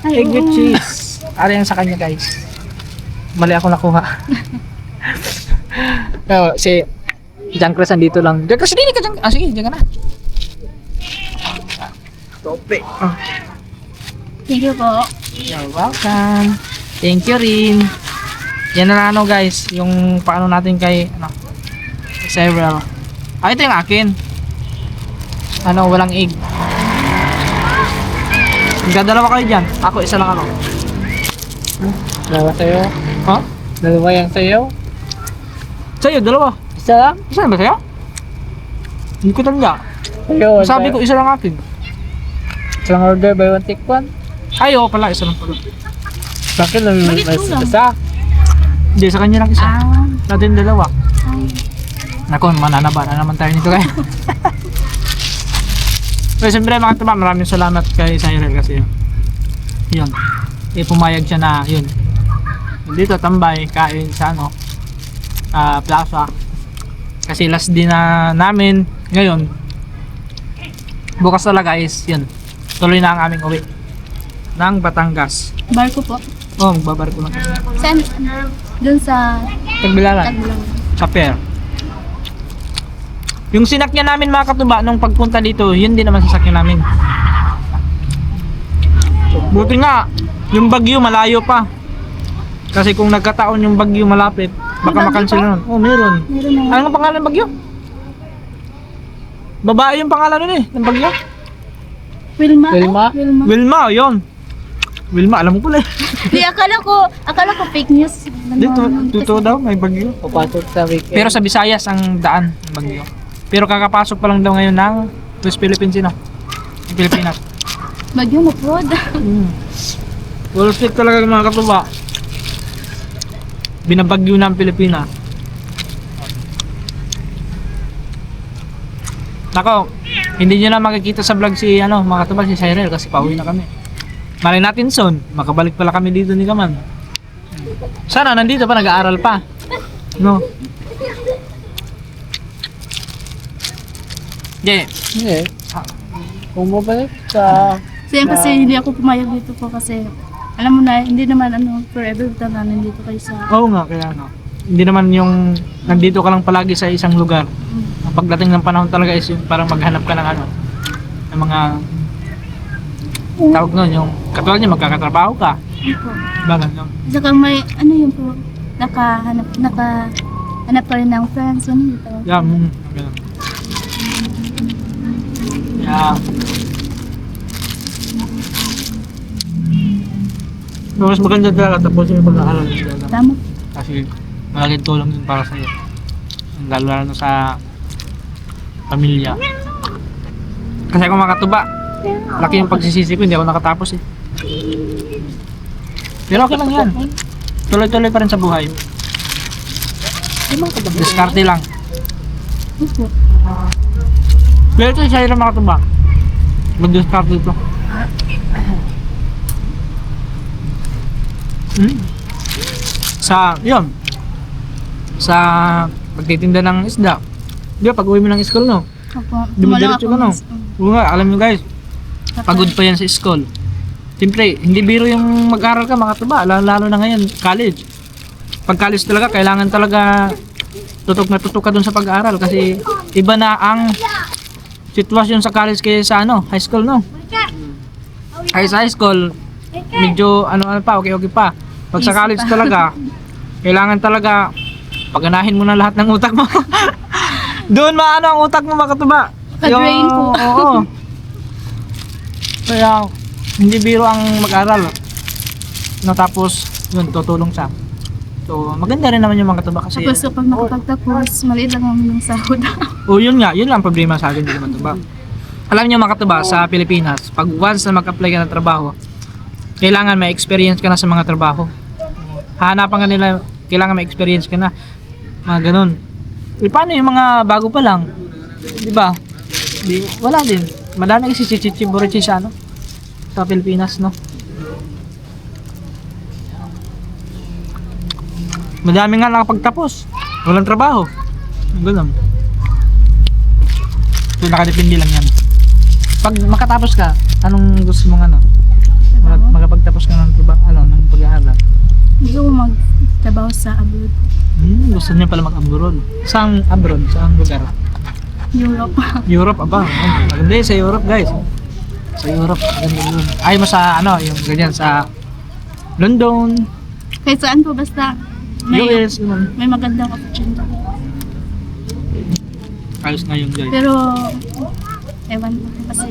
[SPEAKER 1] Egg with cheese. Aray ang sa kanya guys. Mali ako nakuha. Oh, si John Chris andito lang. John Chris, hindi ka dyan. Ah, sige, dyan ka na. Tope. Oh.
[SPEAKER 6] Thank you po.
[SPEAKER 1] You're welcome. Thank you rin. Yan na ano guys, yung paano natin kay ano, several. Ah, ito yung akin. Ano, walang egg. Magdadalawa kayo dyan. Ako, isa lang ako.
[SPEAKER 2] Dalawa sa'yo.
[SPEAKER 1] Ha?
[SPEAKER 2] Dalawa yan sa'yo.
[SPEAKER 1] Sa'yo, dalawa.
[SPEAKER 2] Isa lang?
[SPEAKER 1] Isa ba sa'yo? Hindi ko tanda.
[SPEAKER 2] Sa'yo.
[SPEAKER 1] Sabi ko, isa lang akin.
[SPEAKER 2] Isang order, buy one, take one.
[SPEAKER 1] Ay, oo pala, isa lang pala.
[SPEAKER 2] Sa akin lang
[SPEAKER 6] Bakit
[SPEAKER 2] may
[SPEAKER 6] kulang?
[SPEAKER 2] isa.
[SPEAKER 1] Hindi, sa kanya lang isa.
[SPEAKER 6] Ah.
[SPEAKER 1] Natin dalawa. Naku, mananaba na naman tayo nito kaya. So, siyempre mga tuba, maraming salamat kay Cyril kasi yun, pumayag siya na yun. Dito tambay, kain sa ano, plaza. Kasi last din na namin ngayon. Bukas talaga is yun. Tuloy na ang aming uwi ng Batangas.
[SPEAKER 6] Barko po.
[SPEAKER 1] Oh, babar ko lang.
[SPEAKER 6] Saan? Doon sa
[SPEAKER 1] Tagbilaran.
[SPEAKER 6] Tagbilaran.
[SPEAKER 1] Sa pier. Yung sinakyan namin mga katuba nung pagpunta dito, yun din naman sasakyan namin. Buti nga, yung Bagyo malayo pa. Kasi kung nagkataon yung Bagyo malapit, baka
[SPEAKER 6] May Bagyo
[SPEAKER 1] makancel
[SPEAKER 6] pa?
[SPEAKER 1] na nun. Oh, meron.
[SPEAKER 6] Meron na.
[SPEAKER 1] Ano ang pangalan ng Bagyo? Babae yung pangalan nun eh, ng Bagyo.
[SPEAKER 6] Wilma?
[SPEAKER 2] Wilma?
[SPEAKER 6] Wilma.
[SPEAKER 1] Wilma, yun. Wilma, alam mo pala eh.
[SPEAKER 6] Di, akala ko fake news.
[SPEAKER 1] Dito, totoo daw, may Bagyo.
[SPEAKER 2] Papasok sa weekend.
[SPEAKER 1] Pero sa Visayas ang daan ng Bagyo. Pero kakapasok pa lang daw ngayon ng West Philippines yun, yung Pilipinas.
[SPEAKER 6] Bagyo na po.
[SPEAKER 1] Well, fit talaga mga katuba. Binabagyo na ang Pilipinas. Nako, hindi nyo na makikita sa vlog si mga katuba, si Cyril kasi pauwi na kami. Malay natin soon, makabalik pala kami dito ni Kaman. Sana nandito pa, nag-aaral pa. No? Yeah.
[SPEAKER 2] Hindi. Kung mabalik sa...
[SPEAKER 6] Kasi hindi ako pumayag dito po kasi alam mo na, hindi naman forever na nandito kayo sa...
[SPEAKER 1] Oo nga, kaya hindi naman yung nandito ka lang palagi sa isang lugar. Ang pagdating ng panahon talaga is yung parang maghanap ka ng ng mga tawag nun, yung katulad niya magkakatrabaho ka. Diba ganun?
[SPEAKER 6] Saka may, yung po, nakahanap ka rin ng friends, dito.
[SPEAKER 1] Yeah, ganun. Yeah. Mas maganda talaga tapos yung pag-aaral talaga.
[SPEAKER 6] Tama.
[SPEAKER 1] Kasi malaking tulong din para sa'yo. Lalo na sa pamilya. Kasi ako makatuba, laki yung pagsisisi ko, hindi ako nakatapos eh. Pero okay lang yan. Tuloy-tuloy pa rin sa buhay. Diskarte lang.
[SPEAKER 6] Opo.
[SPEAKER 1] Pero ito sa'yo lang mga tuba. Mag-diskarte ito. Sa pagtitinda ng isda. Di ba, pag uwi mo ng school, no?
[SPEAKER 6] Opo.
[SPEAKER 1] Di mo
[SPEAKER 6] Tumala
[SPEAKER 1] diretso
[SPEAKER 6] ako
[SPEAKER 1] ka, no?
[SPEAKER 6] ng school.
[SPEAKER 1] Oo nga, alam nyo guys, pagod pa yan sa school. Siyempre, hindi biro yung mag-aral ka mga tuba, lalo na ngayon, college. Pag college talaga, kailangan talaga tutok ka dun sa pag-aaral kasi iba na ang sitwasyon sa college kaysa sa high school, no? Ay sa high school, medyo ano pa, okay pa. Pag sa college talaga, kailangan talaga paganahin mo na lahat ng utak mo. Doon maano ang utak mo mga tuba.
[SPEAKER 6] Ka-drain po.
[SPEAKER 1] Oo. Kaya hindi biro ang mag-aral. No, tapos yun, tutulong siya. So, maganda rin naman yung mga katuba kasi
[SPEAKER 6] Tapos kapag nakapagtapos, maliit lang naman yung sahod.
[SPEAKER 1] yun nga, yun lang ang problema sa akin, hindi naman katuba. Alam niyo mga katuba, sa Pilipinas, pag once na mag-apply ka ng trabaho, kailangan may experience ka na sa mga trabaho. Hahanapan ka nila, kailangan may experience ka na. Mga ganun. E, paano yung mga bago pa lang? Di ba? Wala din. Madami kasi chichichiburichi sa sa Pilipinas, no? Madami nga nakapagtapos. Walang trabaho. Ganun. So, nakadepende lang yan. Pag makatapos ka, anong gusto mong makapagtapos ka ng trabaho, ng pag-aaral?
[SPEAKER 6] Hindi ko magtrabaho sa abroad.
[SPEAKER 1] Gusto niya pala mag-abroad. Saan abroad? Saan lugar?
[SPEAKER 6] Europe.
[SPEAKER 1] Europe, aba. Maganda yun sa Europe, guys. Sa Europe, maganda yun. Ayaw mo sa, yung ganyan, sa London,
[SPEAKER 6] Kahit saan po, basta
[SPEAKER 1] US, yun.
[SPEAKER 6] may magandang opportunity.
[SPEAKER 1] Ayos nga yun, guys.
[SPEAKER 6] Pero, ewan ko kasi,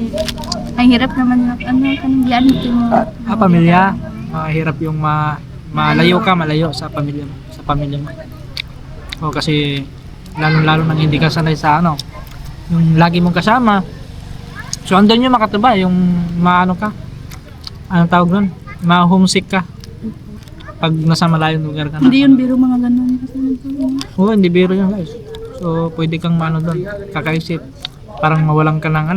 [SPEAKER 6] ang hirap naman na, kanang yan ito mo.
[SPEAKER 1] Pamilya. Mahirap yung malayo ka, malayo sa pamilya mo. Sa pamilya mo. O kasi, lalo nang hindi ka sanay sa yung lagi mong kasama. So, andun yung makatuba, yung ka. Anong tawag nun? Ma-homesick ka. Pag nasa malayong lugar ka na.
[SPEAKER 6] Hindi yun biro mga ganun.
[SPEAKER 1] Oo, hindi biro yun guys. So, pwede kang doon, kakaisip. Parang mawalan ka ng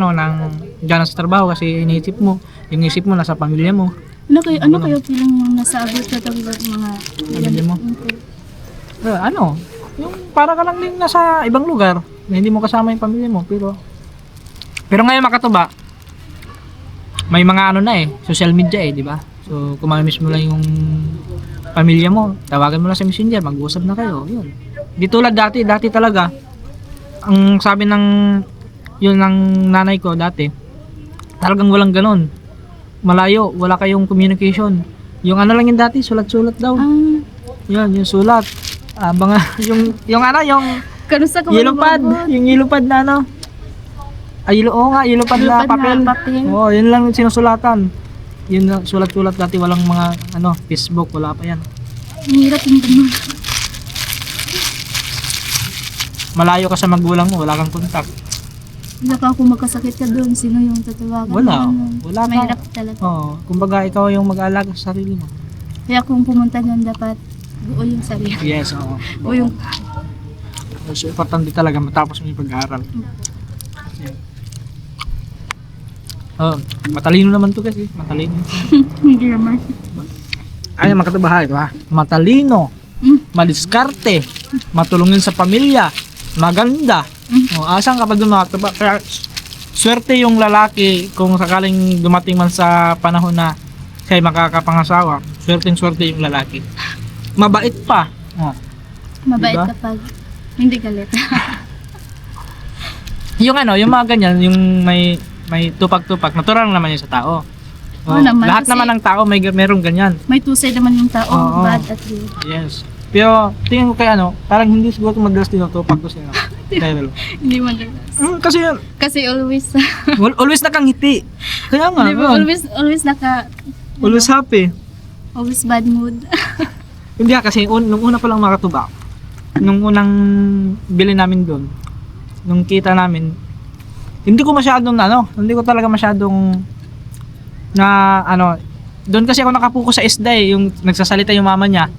[SPEAKER 1] dyan sa trabaho kasi iniisip mo. Yung isip mo nasa pamilya mo.
[SPEAKER 6] Ano kayo pilang nasa abroad ka talaga mga
[SPEAKER 1] Pamilya mo? Yung para ka lang din nasa ibang lugar na hindi mo kasama yung pamilya mo. Pero ngayon makatuba, may mga social media di ba? So, kung mamimiss mo lang yung pamilya mo, tawagan mo lang sa messenger, mag-usap na kayo, yun. Di tulad dati talaga, ang sabi ng nanay ko dati, talagang walang ganun. Malayo, wala kayong communication. Yung lang yung dati, sulat-sulat daw. Yun, yung sulat. Yung
[SPEAKER 6] Kanusta ka
[SPEAKER 1] yellow pad, yung yellow pad na yellow pad na papel. Oo, yun lang yung sinusulatan. Yun lang, sulat-sulat dati, walang mga Facebook, wala pa yan.
[SPEAKER 6] Ang hirap yung ganun.
[SPEAKER 1] Malayo ka sa magulang mo, wala kang kontak.
[SPEAKER 6] Baka kung magkasakit ka doon, sino yung tatawagan?
[SPEAKER 1] Wala ka.
[SPEAKER 6] Mahirap talaga.
[SPEAKER 1] Oo, kumbaga ikaw yung mag-aalaga sa sarili mo.
[SPEAKER 6] Kaya kung pumunta doon, dapat buo yung sarili.
[SPEAKER 1] Yes, oo.
[SPEAKER 6] O yung
[SPEAKER 1] So, importante talaga matapos mo yung pag-aaral. Matalino naman to kasi, matalino.
[SPEAKER 6] hindi naman.
[SPEAKER 1] Ay, makatabahay, ito ha. Matalino, madiskarte, matulungin sa pamilya, maganda. Asang kapag dumataba, kaya swerte yung lalaki kung sakaling dumating man sa panahon na siya makakapangasawa. Swerte yung lalaki. Mabait pa.
[SPEAKER 6] Mabait
[SPEAKER 1] Diba?
[SPEAKER 6] kapag hindi galit.
[SPEAKER 1] Yung yung mga ganyan, yung may tupak-tupak, natural naman yun sa tao.
[SPEAKER 6] Oo naman,
[SPEAKER 1] Lahat
[SPEAKER 6] kasi
[SPEAKER 1] naman ng tao merong ganyan.
[SPEAKER 6] May two-side naman yung tao,
[SPEAKER 1] Oo.
[SPEAKER 6] bad at good.
[SPEAKER 1] Yes. Pero tingin ko kay parang hindi siguro madalas tinutupak ko siya. Dahil
[SPEAKER 6] Hindi madalas.
[SPEAKER 1] kasi
[SPEAKER 6] Kasi always,
[SPEAKER 1] always nakangiti. Kaya nga,
[SPEAKER 6] di ba,
[SPEAKER 1] yun.
[SPEAKER 6] always
[SPEAKER 1] happy.
[SPEAKER 6] always bad mood.
[SPEAKER 1] Hindi kasi nung una pa lang makatuba. Nung unang bili namin doon, nung kita namin, hindi ko talaga masyadong doon kasi ako nakapuko sa isda yung nagsasalita yung mama niya.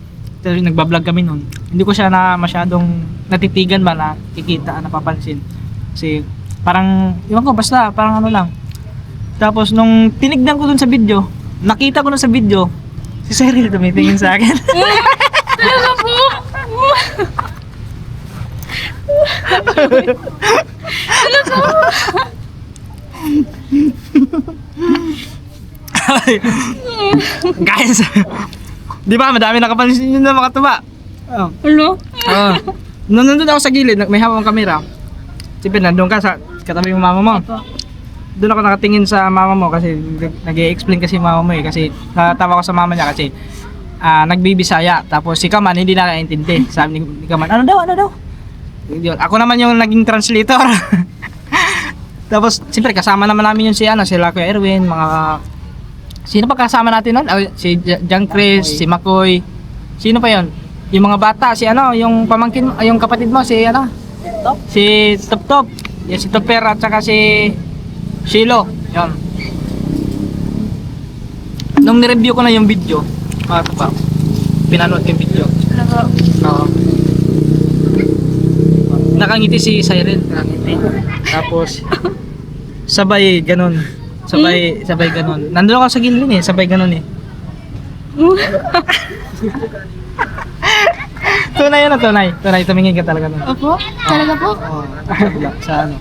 [SPEAKER 1] Tapos nagbablog kami nun. Hindi ko siya na masyadong natitigan ba na kikita, napapansin. Kasi parang, iwan ko, basta parang ano lang. Tapos nung tinignan ko dun sa video, nakita ko na sa video, si Cyril tumitingin sa akin.
[SPEAKER 5] Talaga po?
[SPEAKER 1] Guys, di ba madami nakapansin yun na mga tuba? Oh.
[SPEAKER 5] Hello?
[SPEAKER 1] Nandun ako sa gilid, may hawak ang camera. Siyempre, nandun ka sa katabi ng mama mo. Doon ako nakatingin sa mama mo kasi nag-i-explain kasi mama mo eh. Kasi natawa ko sa mama niya kasi nagbibisaya. Tapos si Kaman hindi nakaintindi. Sabi ni Kaman, ano daw? Yun. Ako naman yung naging translator. Tapos, siyempre, kasama naman namin yun sila Kuya Erwin, mga... Sino pa kasama natin nun? Si John Chris, si Makoy. Sino pa yon? Yung mga bata, yung pamangkin, yung kapatid mo, si Top Top. Yung si Topper at saka si Shilo. Yun. Nung nireview ko na yung video, pinanood ko yung video. Oo. Nakangiti si Cyril. Tapos, sabay ganun. Sabay ganun. Nandun ako sa gilid eh, sabay ganun eh. Tunay yun na tunay. Tunay, tumingin ka talaga nun.
[SPEAKER 5] Opo? Talaga po?
[SPEAKER 1] Oo. Sa ano.